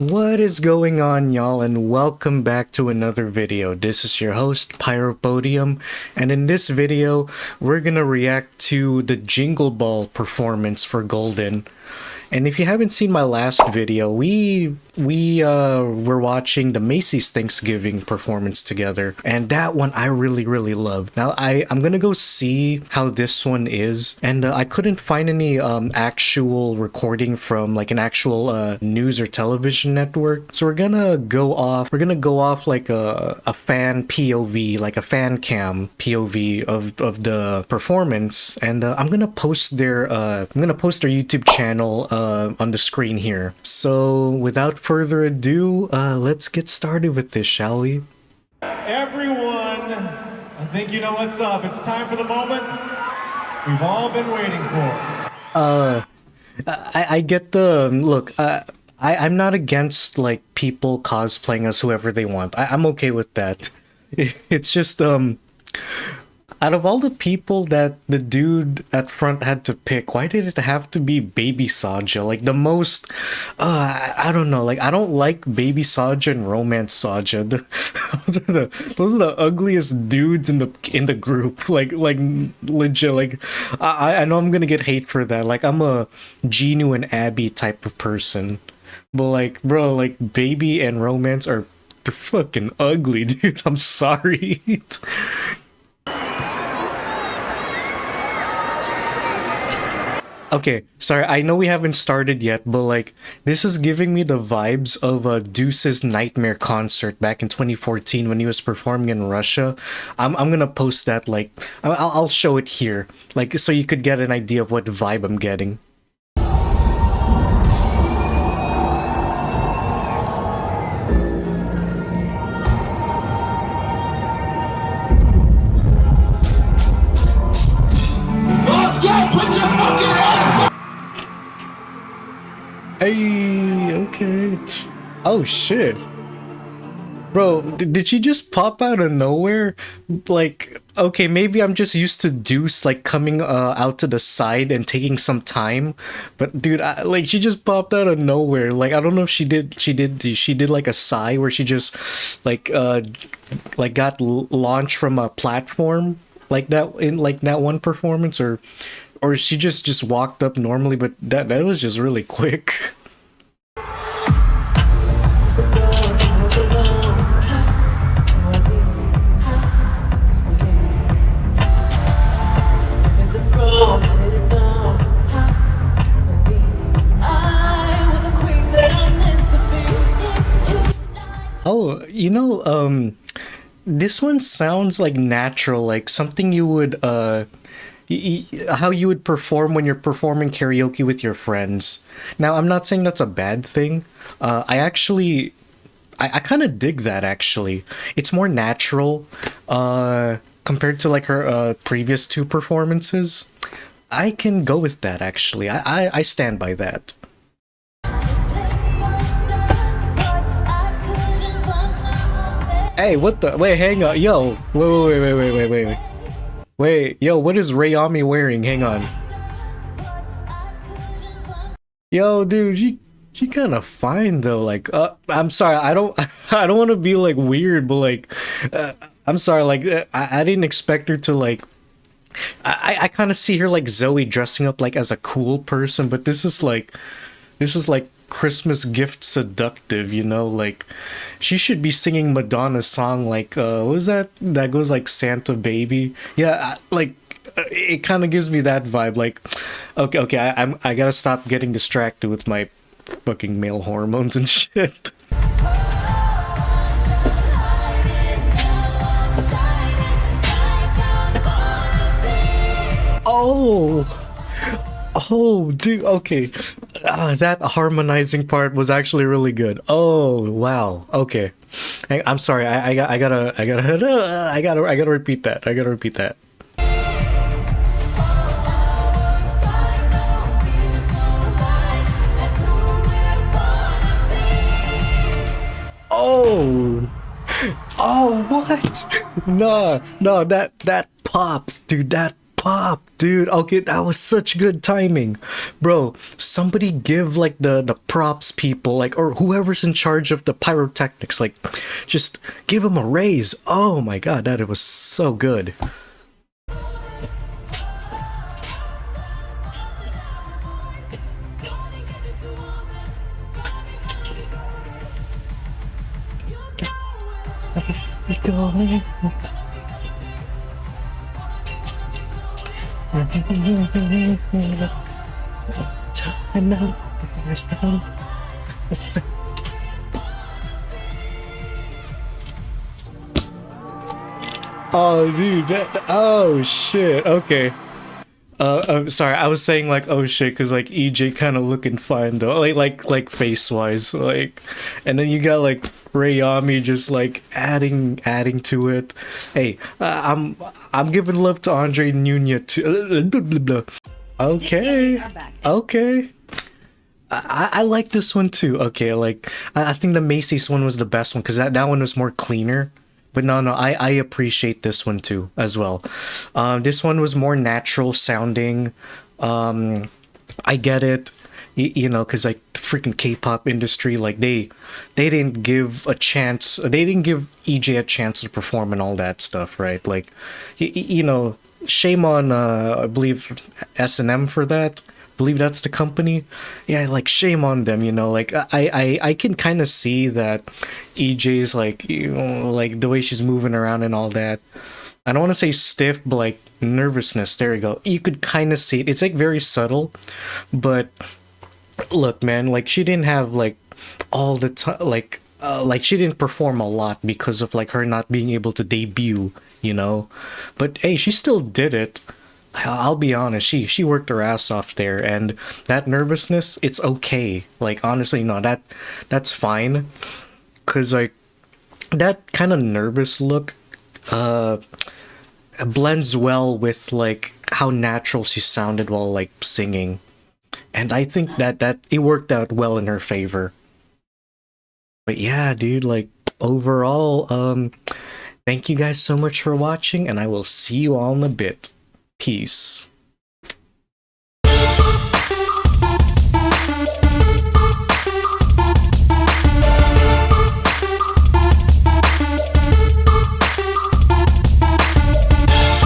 What is going on, y'all, and welcome back to another video. This is your host, Pyropodium, and in this video, we're gonna react to the Jingle Ball performance for Golden. And if you haven't seen my last video, we were watching the Macy's Thanksgiving performance together, and that one I really loved. Now I'm gonna go see how this one is, and I couldn't find any actual recording from like an actual news or television network, so we're gonna go off like a fan POV, like a fan cam POV of the performance, and I'm gonna post their YouTube channel on the screen here. So without further ado, let's get started with this, shall we? Everyone, I think you know what's up. It's time for the moment we've all been waiting for. I get the look. I'm not against like people cosplaying as whoever they want. I'm okay with that. It's just out of all the people that the dude at front had to pick, why did it have to be Baby Saja? Like the most, I don't know. Like I don't like Baby Saja and Romance Saja. Those are the ugliest dudes in the group. Like legit. Like I know I'm gonna get hate for that. Like I'm a Genu and Abby type of person, but like bro, like Baby and Romance are they're fucking ugly, dude. I'm sorry. Okay, sorry, I know we haven't started yet, but like, this is giving me the vibes of Deuce's Nightmare concert back in 2014 when he was performing in Russia. I'm gonna post that, like, I'll show it here, like, so you could get an idea of what vibe I'm getting. Hey, okay. Oh shit. Bro, did she just pop out of nowhere? Like, okay, maybe I'm just used to Deuce like coming out to the side and taking some time, but dude, like she just popped out of nowhere. Like I don't know if she did like a sigh where she just like got launched from a platform like that in like that one performance, or she just walked up normally, but that was just really quick. Oh, this one sounds like natural, like something you would how you would perform when you're performing karaoke with your friends. Now, I'm not saying that's a bad thing. I kind of dig that actually. It's more natural compared to like her previous two performances. I can go with that actually. I stand by that. Hey, what the? Wait, hang on. Yo, wait. Wait, yo, what is Rayami wearing? Hang on. Yo, dude, she kind of fine though. Like, I'm sorry, I don't, I don't want to be like weird, but like, I'm sorry, like, I didn't expect her to like. I kind of see her like Zoe dressing up like as a cool person, but this is like Christmas gift seductive, you know? Like, she should be singing Madonna's song, like, what was that? That goes like Santa Baby. Yeah, like, it kind of gives me that vibe. Like, okay, I gotta stop getting distracted with my fucking male hormones and shit. Oh! Oh, dude, okay. That harmonizing part was actually really good. Oh, wow. Okay. I'm sorry. I gotta repeat that. I gotta repeat that. Oh. Oh, what? No, that pop, dude, that pop, dude. Okay, that was such good timing, bro. Somebody give like the props people, like, or whoever's in charge of the pyrotechnics, like, just give them a raise. Oh my god, that it was so good. Oh, dude, oh shit. Okay. I'm sorry. I was saying like, oh shit, because like EJ kind of looking fine though, like face wise, like, and then you got like Rayami just like adding to it. Hey, I'm giving love to Andre Nunya too. Okay, okay. I like this one too. Okay, like I think the Macy's one was the best one because that one was more cleaner. But no, I appreciate this one too as well. This one was more natural sounding. I get it, you know, because like freaking K-pop industry, like they didn't give a chance. They didn't give EJ a chance to perform and all that stuff, right? Like, you know, shame on I believe S&M for that. Believe that's the company. Yeah, like shame on them, you know. Like I can kind of see that EJ's like, you know, like the way she's moving around and all that. I don't want to say stiff, but like nervousness. There you go. You could kind of see it. It's like very subtle, but look, man, like she didn't have like all the time, like she didn't perform a lot because of like her not being able to debut, you know. But hey, she still did it. I'll be honest, she worked her ass off there, and that nervousness, it's okay. Like honestly, no, that's fine, cause like that kind of nervous look, blends well with like how natural she sounded while like singing, and I think that it worked out well in her favor. But yeah, dude, like overall, thank you guys so much for watching, and I will see you all in a bit. Peace.